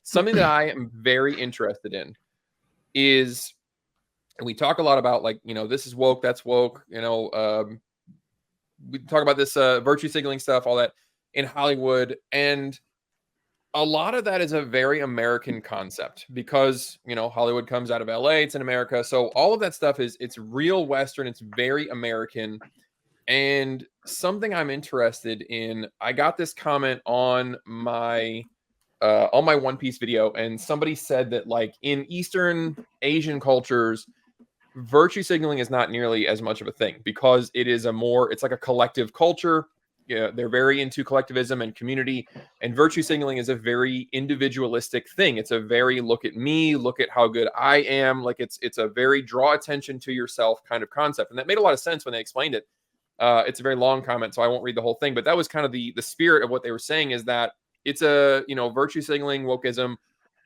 something that I am very interested in is, and we talk a lot about like, this is woke, that's woke, we talk about this virtue signaling stuff, all that in Hollywood. And a lot of that is a very American concept because, Hollywood comes out of LA, it's in America. So all of that stuff it's real Western, it's very American. And something I'm interested in, I got this comment on my One Piece video, and somebody said that like in Eastern Asian cultures, virtue signaling is not nearly as much of a thing because it's like a collective culture. Yeah, they're very into collectivism and community, and virtue signaling is a very individualistic thing. It's a very look at me, look at how good I am. Like it's a very draw attention to yourself kind of concept. And that made a lot of sense when they explained it. It's a very long comment, so I won't read the whole thing, but that was kind of the spirit of what they were saying, is that it's a, virtue signaling, wokeism.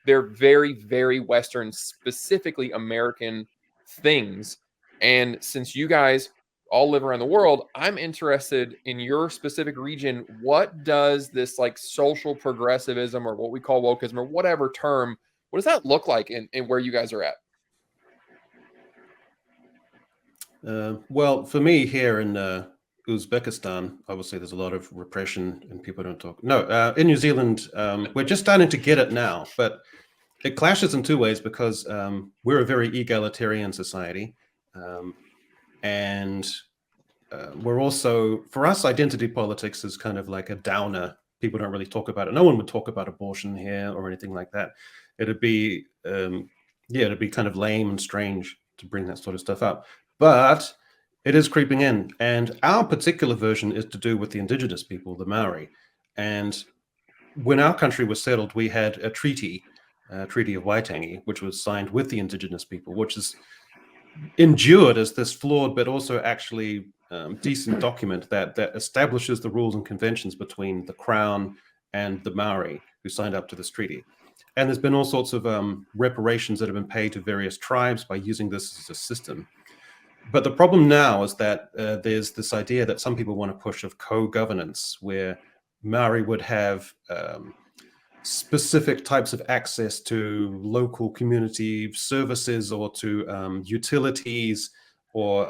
They're very, very Western, specifically American things. And since you guys all live around the world, I'm interested in your specific region. What does this like social progressivism, or what we call wokeism, or whatever term, what does that look like in where you guys are at? Well, for me here in Uzbekistan, obviously there's a lot of repression and people don't talk. No, in New Zealand, we're just starting to get it now, but it clashes in two ways because we're a very egalitarian society. And we're also, for us, identity politics is kind of like a downer. People don't really talk about it. No one would talk about abortion here or anything like that. It'd be kind of lame and strange to bring that sort of stuff up. But it is creeping in. And our particular version is to do with the indigenous people, the Maori. And when our country was settled, we had a treaty of Waitangi, which was signed with the indigenous people, which is endured as this flawed but also actually decent document that establishes the rules and conventions between the Crown and the Maori who signed up to this treaty. And there's been all sorts of reparations that have been paid to various tribes by using this as a system. But the problem now is that there's this idea that some people want to push of co-governance, where Maori would have specific types of access to local community services or to utilities, or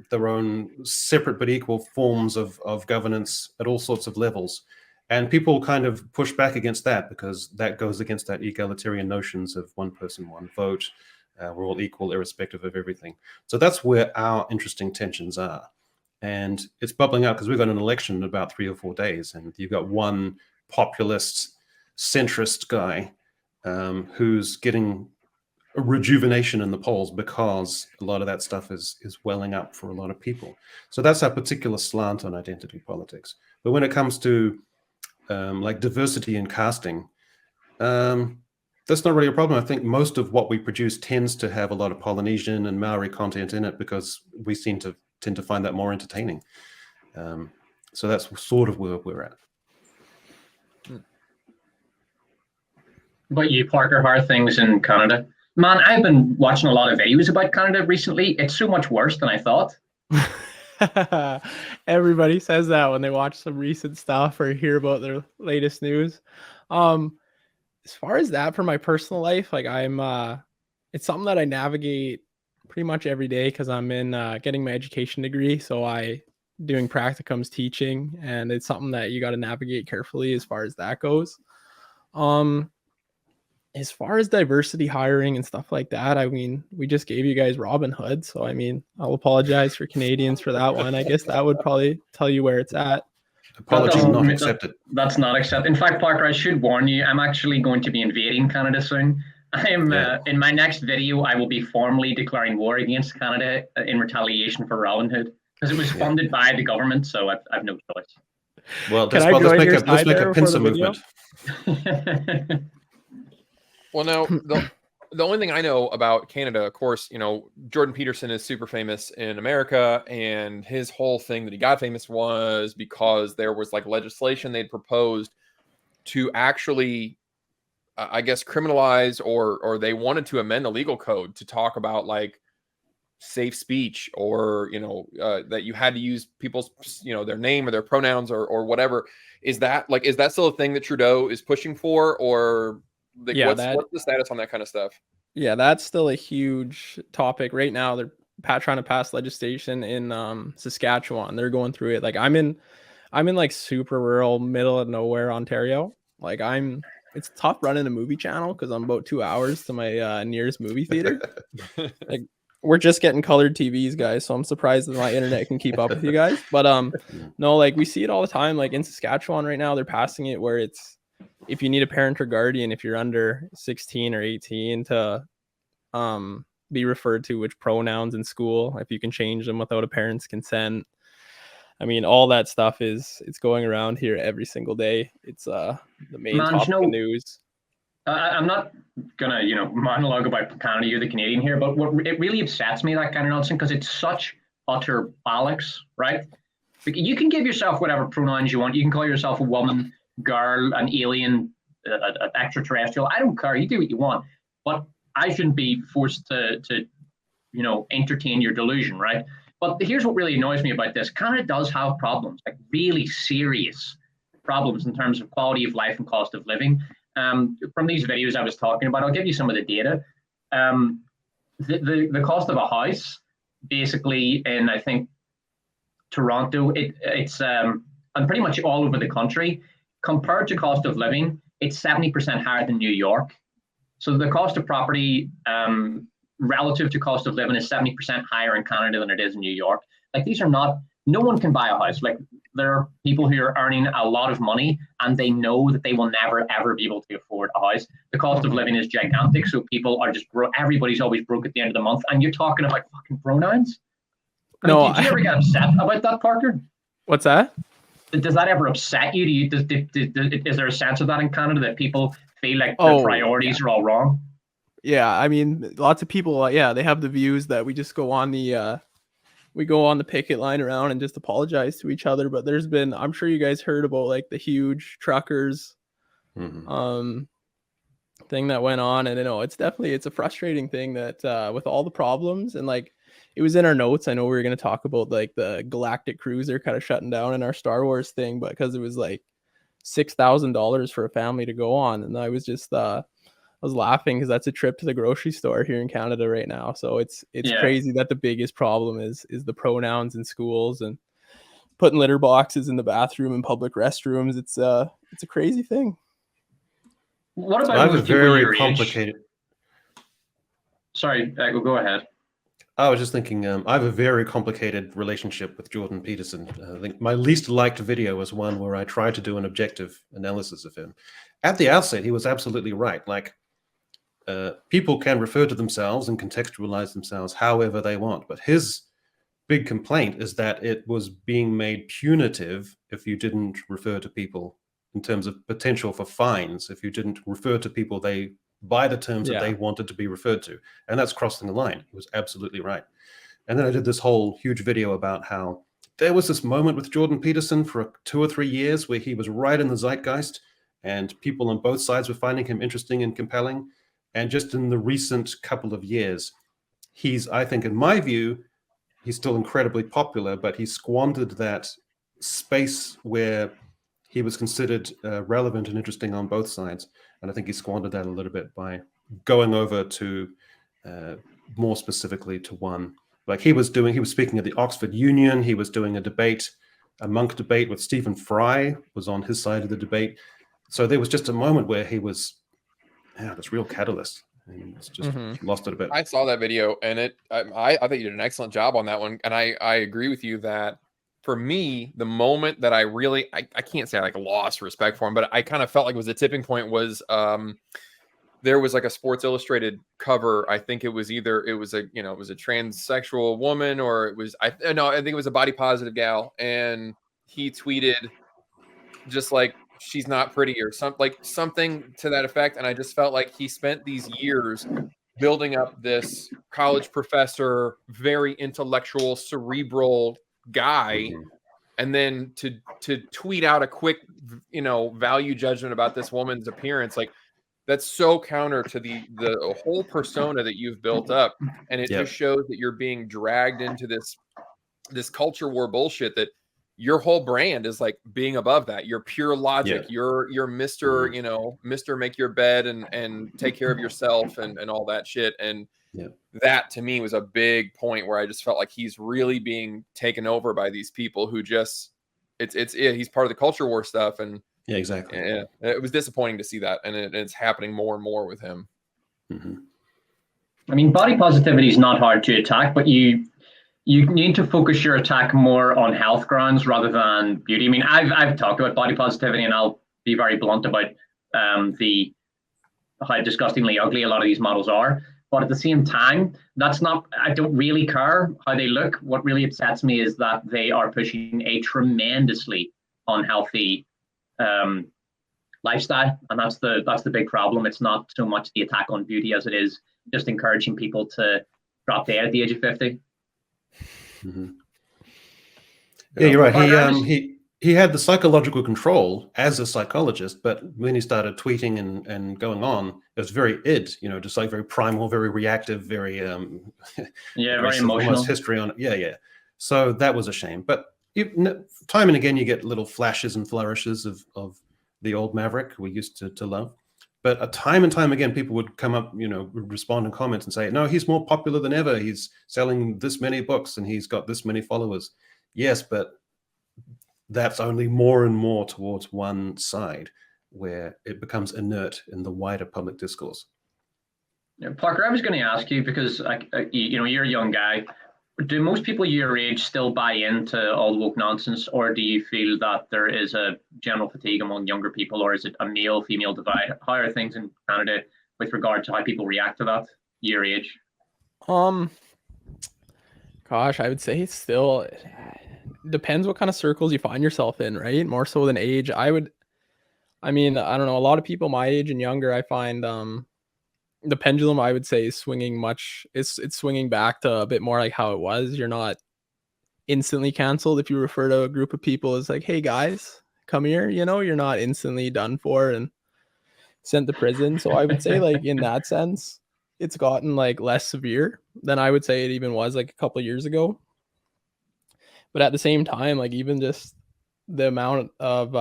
their own separate but equal forms of governance at all sorts of levels. And people kind of push back against that because that goes against that egalitarian notions of one person, one vote. We're all equal irrespective of everything. So that's where our interesting tensions are. And it's bubbling out because we've got an election in about 3 or 4 days, and you've got one populist centrist guy who's getting a rejuvenation in the polls because a lot of that stuff is welling up for a lot of people. So that's our particular slant on identity politics. But when it comes to like diversity in casting, that's not really a problem. I think most of what we produce tends to have a lot of Polynesian and Maori content in it because we tend to find that more entertaining. So that's sort of where we're at. About you, Parker, how are things in Canada? Man, I've been watching a lot of videos about Canada recently. It's so much worse than I thought. Everybody says that when they watch some recent stuff or hear about their latest news. As far as that, for my personal life, like it's something that I navigate pretty much every day because I'm in getting my education degree. So doing practicums, teaching, and it's something that you got to navigate carefully as far as that goes. As far as diversity hiring and stuff like that, I mean, we just gave you guys Robin Hood. So, I mean, I'll apologize for Canadians for that one. I guess that would probably tell you where it's at. Apology not accepted. That's not accepted. In fact, Parker, I should warn you, I'm actually going to be invading Canada soon. In my next video, I will be formally declaring war against Canada in retaliation for Robin Hood because it was funded by the government, so I've no choice. Well, let's make a pincer movement. Well, now, the only thing I know about Canada, of course, Jordan Peterson is super famous in America, and his whole thing that he got famous was because there was like legislation they'd proposed to actually, I guess, criminalize or they wanted to amend the legal code to talk about like safe speech or, that you had to use people's, their name or their pronouns or whatever. Is that still a thing that Trudeau is pushing for, or Like, Yeah, what's the status on that kind of stuff? Yeah, that's still a huge topic right now. They're trying to pass legislation in Saskatchewan. They're going through it. Like I'm in like super rural, middle of nowhere Ontario. Like it's tough running a movie channel because I'm about 2 hours to my nearest movie theater. Like we're just getting colored TVs, guys, so I'm surprised that my internet can keep up with you guys. But no, like we see it all the time. Like in Saskatchewan right now, they're passing it where it's if you need a parent or guardian, if you're under 16 or 18 to be referred to which pronouns in school, if you can change them without a parent's consent. I mean, all that stuff it's going around here every single day. It's the main topic of news. I'm not gonna, monologue about Canada, you're the Canadian here, but what it really upsets me, that kind of nonsense, because it's such utter bollocks, right? You can give yourself whatever pronouns you want. You can call yourself a woman, girl, an alien, an extraterrestrial. I don't care. You do what you want, but I shouldn't be forced to entertain your delusion, right? But here's what really annoys me about this. Canada does have problems, like really serious problems in terms of quality of life and cost of living. From these videos I was talking about, I'll give you some of the data. The cost of a house, basically in, I think, Toronto, it's and pretty much all over the country, compared to cost of living, it's 70% higher than New York. So the cost of property relative to cost of living is 70% higher in Canada than it is in New York. Like these are not, no one can buy a house. Like there are people who are earning a lot of money and they know that they will never, ever be able to afford a house. The cost of living is gigantic. So people are just broke. Everybody's always broke at the end of the month. And you're talking about fucking pronouns? Do you ever get upset about that, Parker? What's that? Does that ever upset you? Is there a sense of that in Canada that people feel like the priorities are all wrong? Yeah, I mean, lots of people, they have the views that we just go on the picket line around and just apologize to each other. But there's been, I'm sure you guys heard about like the huge truckers thing that went on, and it's a frustrating thing that with all the problems, and like it was in our notes. I know we were going to talk about like the Galactic Cruiser kind of shutting down in our Star Wars thing, but because it was like $6,000 for a family to go on, and I was just I was laughing because that's a trip to the grocery store here in Canada right now. So it's crazy that the biggest problem is the pronouns in schools and putting litter boxes in the bathroom and public restrooms. It's a crazy thing. What about I have a very complicated. Sorry, go ahead. I was just thinking, I have a very complicated relationship with Jordan Peterson. I think my least liked video was one where I tried to do an objective analysis of him. At the outset, he was absolutely right. Like, people can refer to themselves and contextualize themselves however they want. But his big complaint is that it was being made punitive if you didn't refer to people in terms of potential for fines, if you didn't refer to people by the terms that they wanted to be referred to. And that's crossing the line. He was absolutely right. And then I did this whole huge video about how there was this moment with Jordan Peterson for 2 or 3 years where he was right in the zeitgeist and people on both sides were finding him interesting and compelling. And just in the recent couple of years, I think in my view, he's still incredibly popular, but he squandered that space where he was considered relevant and interesting on both sides. And I think he squandered that a little bit by going over to more specifically to one. Like he was speaking at the Oxford Union. He was doing a monk debate with Stephen Fry was on his side of the debate. So there was just a moment where he was, this real catalyst. And it's just lost it a bit. I saw that video and I think you did an excellent job on that one. And I agree with you that for me, the moment that I really, I can't say I like lost respect for him, but I kind of felt like it was a tipping point was there was like a Sports Illustrated cover. I think it was a transsexual woman or I think it was a body positive gal. And he tweeted just like, she's not pretty or something to that effect. And I just felt like he spent these years building up this college professor, very intellectual, cerebral guy. And then to tweet out a quick, value judgment about this woman's appearance, like that's so counter to the whole persona that you've built up. And it just shows that you're being dragged into this culture war bullshit that your whole brand is like being above that. You're pure logic. You're Mr. Mhm. You know, Mr. Make your bed and take care of yourself and all that shit. And that to me was a big point where I just felt like he's really being taken over by these people who just he's part of the culture war stuff. And exactly. It was disappointing to see that, and it's happening more and more with him. Mm-hmm. I mean, body positivity is not hard to attack, but you need to focus your attack more on health grounds rather than beauty. I mean, I've talked about body positivity, and I'll be very blunt about how disgustingly ugly a lot of these models are. But at the same time, I don't really care how they look. What really upsets me is that they are pushing a tremendously unhealthy lifestyle, and that's the big problem. It's not so much the attack on beauty as it is just encouraging people to drop dead at the age of 50. Mm-hmm. Yeah, you're right. He had the psychological control as a psychologist, but when he started tweeting and going on, it was very just like very primal, very reactive, very very emotional, almost history on it. Yeah. So that was a shame. But time and again, you get little flashes and flourishes of the old Maverick we used to love. But time and time again, people would come up, would respond in comments and say, no, he's more popular than ever. He's selling this many books and he's got this many followers. Yes, but that's only more and more towards one side where it becomes inert in the wider public discourse. Parker, I was going to ask you, because you're a young guy. Do most people your age still buy into all the woke nonsense, or do you feel that there is a general fatigue among younger people, or is it a male-female divide? How are things in Canada with regard to how people react to that your age? Gosh, I would say it's still depends what kind of circles you find yourself in, right? More so than age. I don't know. A lot of people my age and younger, I find the pendulum, I would say, is swinging it's swinging back to a bit more like how it was. You're not instantly canceled if you refer to a group of people as like, hey guys, come here, you're not instantly done for and sent to prison. So I would say, like, in that sense, it's gotten like less severe than I would say it even was like a couple of years ago. But at the same time, like, even just the amount of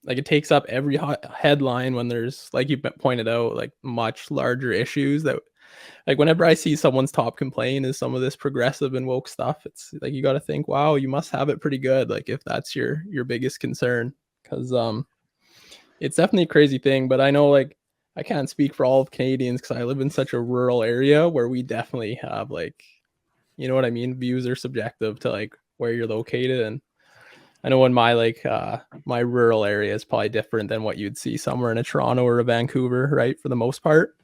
like, it takes up every headline when there's, like you pointed out, like much larger issues that, like, whenever I see someone's top complaint is some of this progressive and woke stuff, it's like, you got to think, wow, you must have it pretty good, like, if that's your biggest concern, because it's definitely a crazy thing. But I know, like, I can't speak for all of Canadians because I live in such a rural area where we definitely have, like, you know what I mean, views are subjective to like where you're located. And I know in my my rural area is probably different than what you'd see somewhere in a Toronto or a Vancouver, right, for the most part.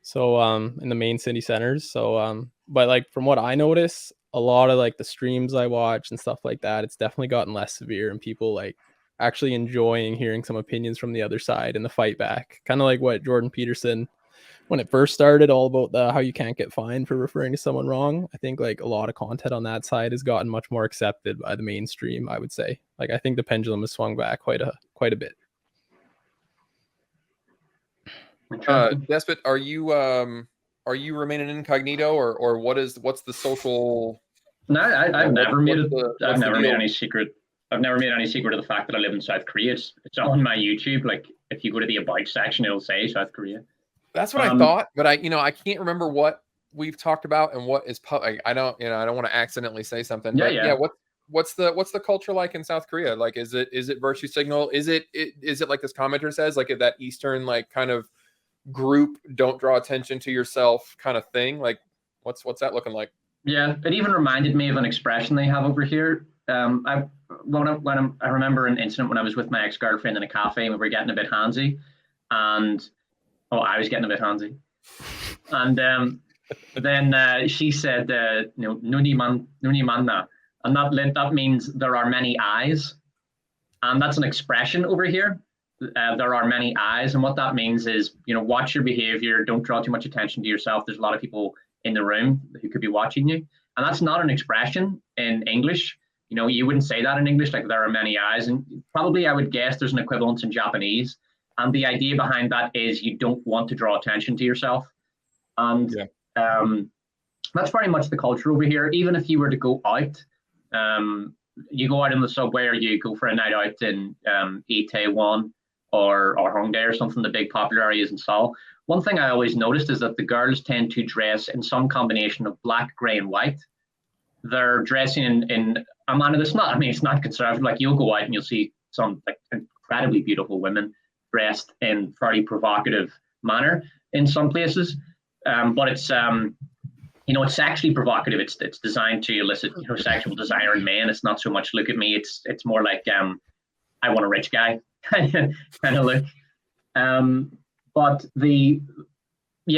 So in the main city centers. So but like, from what I notice, a lot of like the streams I watch and stuff like that, it's definitely gotten less severe, and people like actually enjoying hearing some opinions from the other side and the fight back. Kind of like what Jordan Peterson, when it first started, all about how you can't get fined for referring to someone wrong. I think like a lot of content on that side has gotten much more accepted by the mainstream, I would say. Like, I think the pendulum has swung back quite a bit. Despot, are you remaining incognito, or what's the social? No, I've never made it. I've never made any secret. I've never made any secret of the fact that I live in South Korea. It's on my YouTube. Like, if you go to the About section, it'll say South Korea. That's what I thought, but I can't remember what we've talked about and what is public. I don't want to accidentally say something. Yeah. What's the culture like in South Korea? Like, is it virtue signal? Is it like this commenter says, like, that Eastern, like, kind of group, don't draw attention to yourself kind of thing? Like, what's that looking like? Yeah, it even reminded me of an expression they have over here. I remember an incident when I was with my ex-girlfriend in a cafe and we were getting a bit handsy, and I was getting a bit handsy, and then she said, "Nuni man na," and that means there are many eyes, and that's an expression over here. There are many eyes, and what that means is, watch your behavior, don't draw too much attention to yourself. There's a lot of people in the room who could be watching you, and that's not an expression in English. You wouldn't say that in English, like, there are many eyes, and probably I would guess there's an equivalent in Japanese. And the idea behind that is you don't want to draw attention to yourself. And that's very much the culture over here. Even if you were to go out, you go out in the subway or you go for a night out in Itaewon or Hongdae or something, the big popular areas in Seoul, one thing I always noticed is that the girls tend to dress in some combination of black, gray, and white. They're dressing in a manner that's not, I mean, it's not conservative. Like, you'll go out and you'll see some like incredibly beautiful women dressed in fairly provocative manner in some places. But it's, it's sexually provocative. It's designed to elicit, sexual desire in men. It's not so much look at me. It's more like, I want a rich guy kind of look. But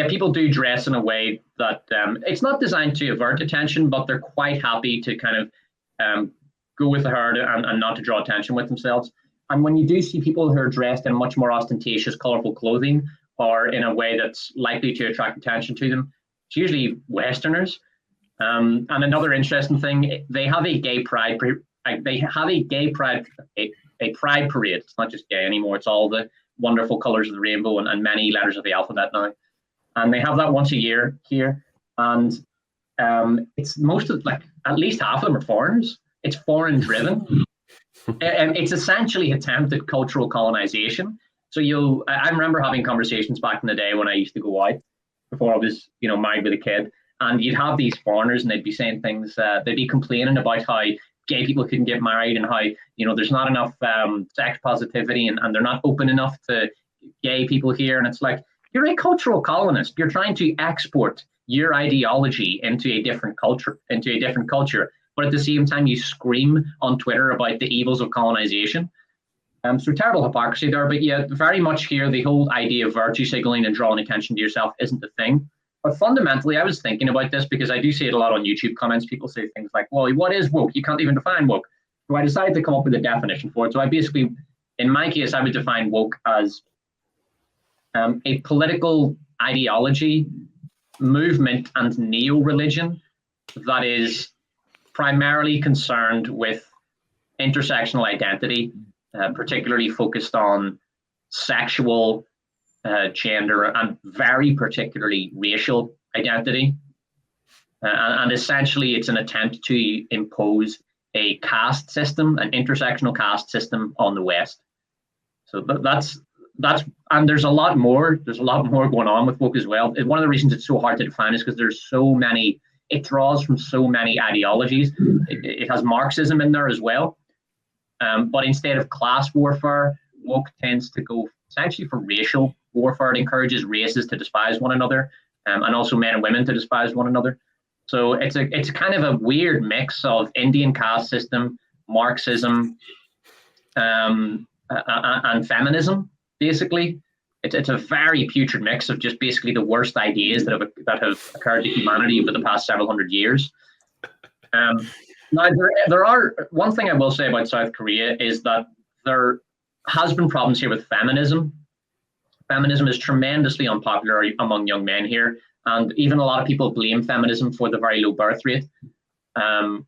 people do dress in a way that it's not designed to avert attention, but they're quite happy to kind of go with the herd and not to draw attention with themselves. And when you do see people who are dressed in much more ostentatious, colorful clothing, or in a way that's likely to attract attention to them, it's usually Westerners. And another interesting thing, they have a gay pride. A pride parade. It's not just gay anymore. It's all the wonderful colors of the rainbow and many letters of the alphabet now. And they have that once a year here. And it's most of, like, at least half of them are foreigners. It's foreign driven. And it's essentially attempted cultural colonization. So I remember having conversations back in the day when I used to go out before I was, married with a kid. And you'd have these foreigners and they'd be saying things, they'd be complaining about how gay people couldn't get married and how, there's not enough sex positivity and they're not open enough to gay people here. And it's like, you're a cultural colonist. You're trying to export your ideology into a different culture. But at the same time, you scream on Twitter about the evils of colonization. So terrible hypocrisy there. But yeah, very much here, the whole idea of virtue signaling and drawing attention to yourself isn't the thing. But fundamentally, I was thinking about this because I do see it a lot on YouTube comments. People say things like, well, what is woke? You can't even define woke. So I decided to come up with a definition for it. So I basically, in my case, I would define woke as a political ideology, movement, and neo-religion that is primarily concerned with intersectional identity, particularly focused on sexual, gender, and very particularly racial identity. And essentially, it's an attempt to impose a caste system, an intersectional caste system on the West. So that's and there's a lot more. There's a lot more going on with woke as well. And one of the reasons it's so hard to define is because there's so many. It draws from so many ideologies. It has Marxism in there as well. But instead of class warfare, woke tends to go essentially for racial warfare. It encourages races to despise one another, and also men and women to despise one another. So it's kind of a weird mix of Indian caste system, Marxism, and feminism. Basically, it's a very putrid mix of just basically the worst ideas that have occurred to humanity over the past several hundred years. Now, there are one thing I will say about South Korea is that there has been problems here with feminism. Feminism is tremendously unpopular among young men here, and even a lot of people blame feminism for the very low birth rate,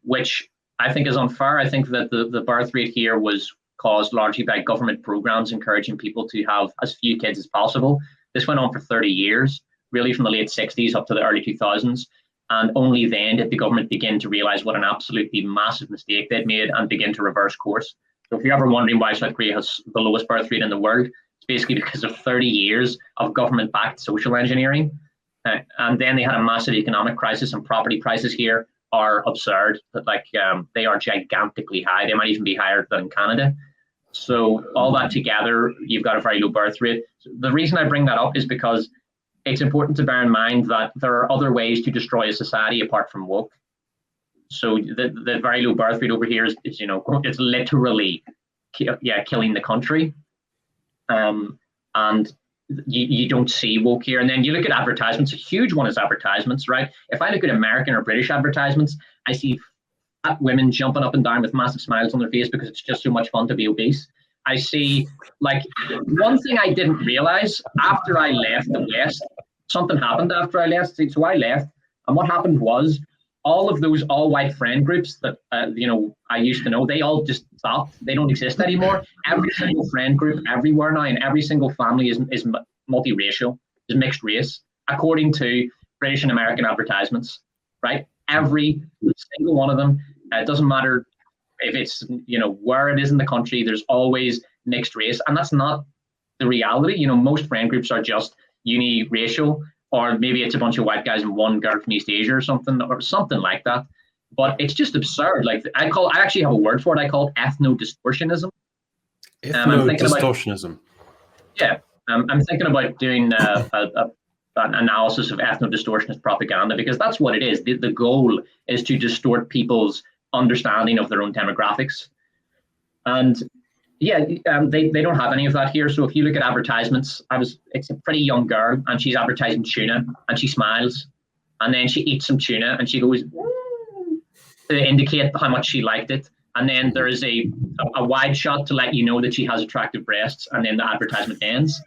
which I think is unfair. I think that the birth rate here was caused largely by government programs encouraging people to have as few kids as possible. This went on for 30 years, really from the late 60s up to the early 2000s. And only then did the government begin to realize what an absolutely massive mistake they'd made and begin to reverse course. So if you're ever wondering why South Korea has the lowest birth rate in the world, it's basically because of 30 years of government-backed social engineering. And then they had a massive economic crisis, and property prices here are absurd. They are gigantically high. They might even be higher than Canada. So all that together, you've got a very low birth rate. The reason I bring that up is because it's important to bear in mind that there are other ways to destroy a society apart from woke. So the very low birth rate over here is it's literally killing the country. And you don't see woke here. And then you look at advertisements. A huge one is advertisements, right? If I look at American or British advertisements, I see fat women jumping up and down with massive smiles on their face because it's just so much fun to be obese. I see, one thing I didn't realize after I left the West, something happened after I left. So I left, and what happened was all of those all-white friend groups that I used to know, they all just stopped. They don't exist anymore. Every single friend group everywhere now, and every single family is multiracial, is mixed race, according to British and American advertisements, right? Every single one of them. It doesn't matter if it's, where it is in the country, there's always mixed race, and that's not the reality. Most friend groups are just uni-racial, or maybe it's a bunch of white guys and one girl from East Asia or something like that. But it's just absurd. Like I actually have a word for it. I call it ethno-distortionism. Ethno-distortionism. I'm thinking about doing an analysis of ethno-distortionist propaganda, because that's what it is. The goal is to distort people's understanding of their own demographics. And they don't have any of that here. So if you look at advertisements, it's a pretty young girl, and she's advertising tuna, and she smiles, and then she eats some tuna, and she goes to indicate how much she liked it. And then there is a wide shot to let you know that she has attractive breasts, and then the advertisement ends.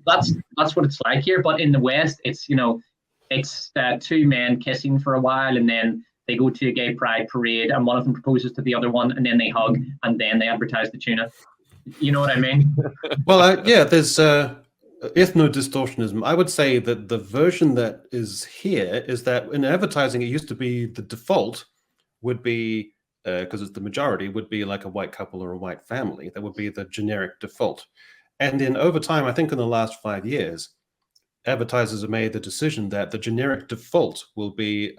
That's what it's like here. But in the West, it's two men kissing for a while, and then they go to a gay pride parade, and one of them proposes to the other one, and then they hug, and then they advertise the tuna. You know what I mean? Well, there's ethno-distortionism. I would say that the version that is here is that in advertising, it used to be the default would be, because it's the majority, would be like a white couple or a white family. That would be the generic default. And then over time, I think in the last 5 years, advertisers have made the decision that the generic default will be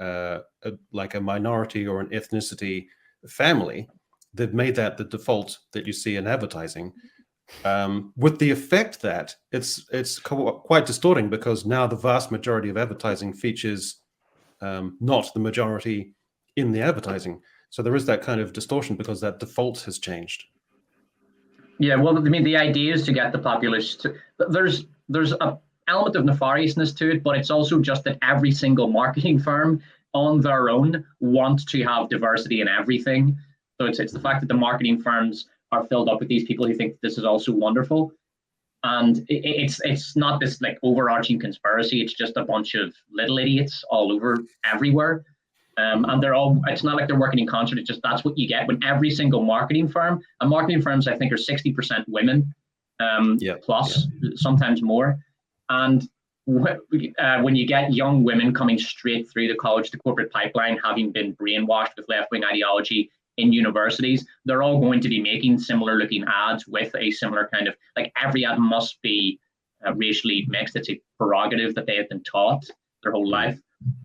like a minority or an ethnicity family. They've made that the default that you see in advertising, with the effect that it's quite distorting, because now the vast majority of advertising features not the majority in the advertising. So there is that kind of distortion because that default has changed. Yeah, well, I mean, the idea is to get the populace to, there's a element of nefariousness to it, but it's also just that every single marketing firm on their own wants to have diversity in everything. So it's the fact that the marketing firms are filled up with these people who think this is also wonderful. And it's not this like overarching conspiracy. It's just a bunch of little idiots all over everywhere. And it's not like they're working in concert. It's just, that's what you get when every single marketing firm, and marketing firms, I think, are 60% women plus, sometimes more. And when you get young women coming straight through the college to corporate pipeline, having been brainwashed with left-wing ideology in universities, they're all going to be making similar looking ads with a similar kind of, like, every ad must be racially mixed. It's a prerogative that they have been taught their whole life.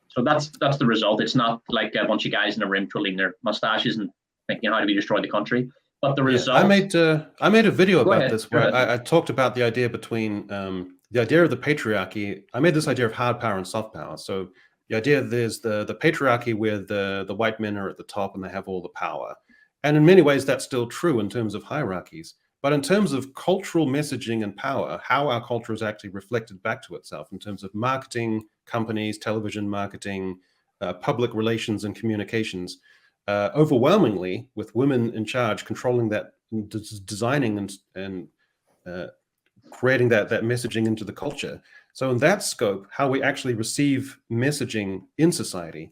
So that's the result. It's not like a bunch of guys in a room twirling their mustaches and thinking how do we destroy the country. But the result. I made a video about this where I talked about the idea between the idea of the patriarchy. I made this idea of hard power and soft power. So the idea there's the patriarchy where the white men are at the top and they have all the power. And in many ways, that's still true in terms of hierarchies. But in terms of cultural messaging and power, how our culture is actually reflected back to itself in terms of marketing, companies, television marketing, public relations and communications, overwhelmingly with women in charge, controlling that, designing and creating that messaging into the culture. So in that scope, how we actually receive messaging in society,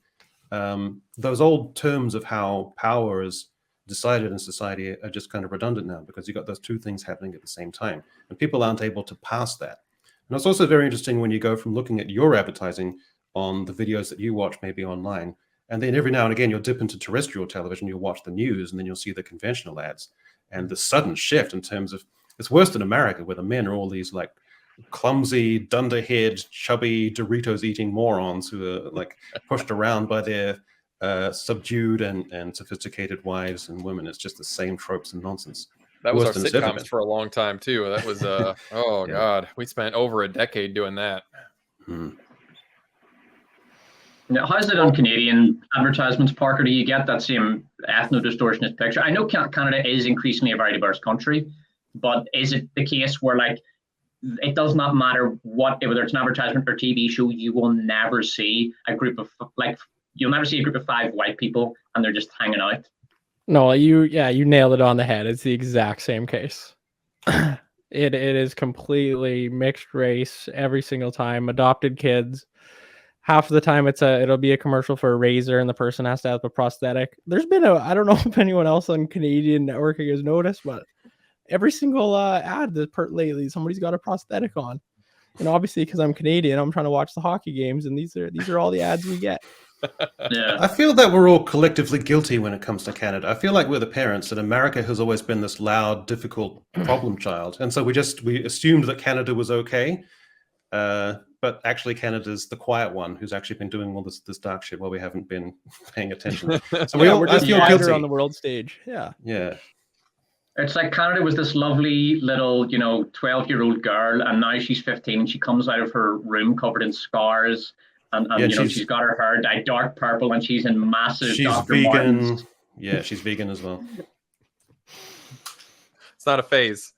those old terms of how power is decided in society are just kind of redundant now, because you've got those two things happening at the same time, and people aren't able to pass that. And it's also very interesting when you go from looking at your advertising on the videos that you watch maybe online, and then every now and again you'll dip into terrestrial television, you'll watch the news, and then you'll see the conventional ads, and the sudden shift in terms of, it's worse in America where the men are all these like clumsy, dunderhead, chubby Doritos eating morons who are like pushed around by their subdued and sophisticated wives and women. It's just the same tropes and nonsense. That was our sitcoms for a long time too. That was oh god, we spent over a decade doing that. Now, how's it on Canadian advertisements, Parker? Do you get that same ethno-distortionist picture? I know Canada is increasingly a very diverse country, but is it the case where, like, it does not matter whether it's an advertisement or TV show, you will never see a group of you'll never see a group of 5 white people and they're just hanging out? No, you nailed it on the head. It's the exact same case. It is completely mixed race every single time. Adopted kids. Half of the time it'll be a commercial for a razor and the person has to have a prosthetic. There's been I don't know if anyone else on Canadian networking has noticed, but every single ad lately, somebody's got a prosthetic on. And obviously, because I'm Canadian, I'm trying to watch the hockey games, and these are all the ads we get. Yeah. I feel that we're all collectively guilty when it comes to Canada. I feel like we're the parents, and America has always been this loud, difficult problem child, and so we assumed that Canada was okay, but actually Canada's the quiet one who's actually been doing all this dark shit while we haven't been paying attention. So Yeah, all, we're I just feel quieter guilty on the world stage. Yeah. Yeah. It's like Canada was this lovely little, 12-year-old girl, and now she's 15 and she comes out of her room covered in scars. And she's got her hair dyed dark purple and she's in massive She's Dr. vegan. Martens. Yeah, she's vegan as well. It's not a phase.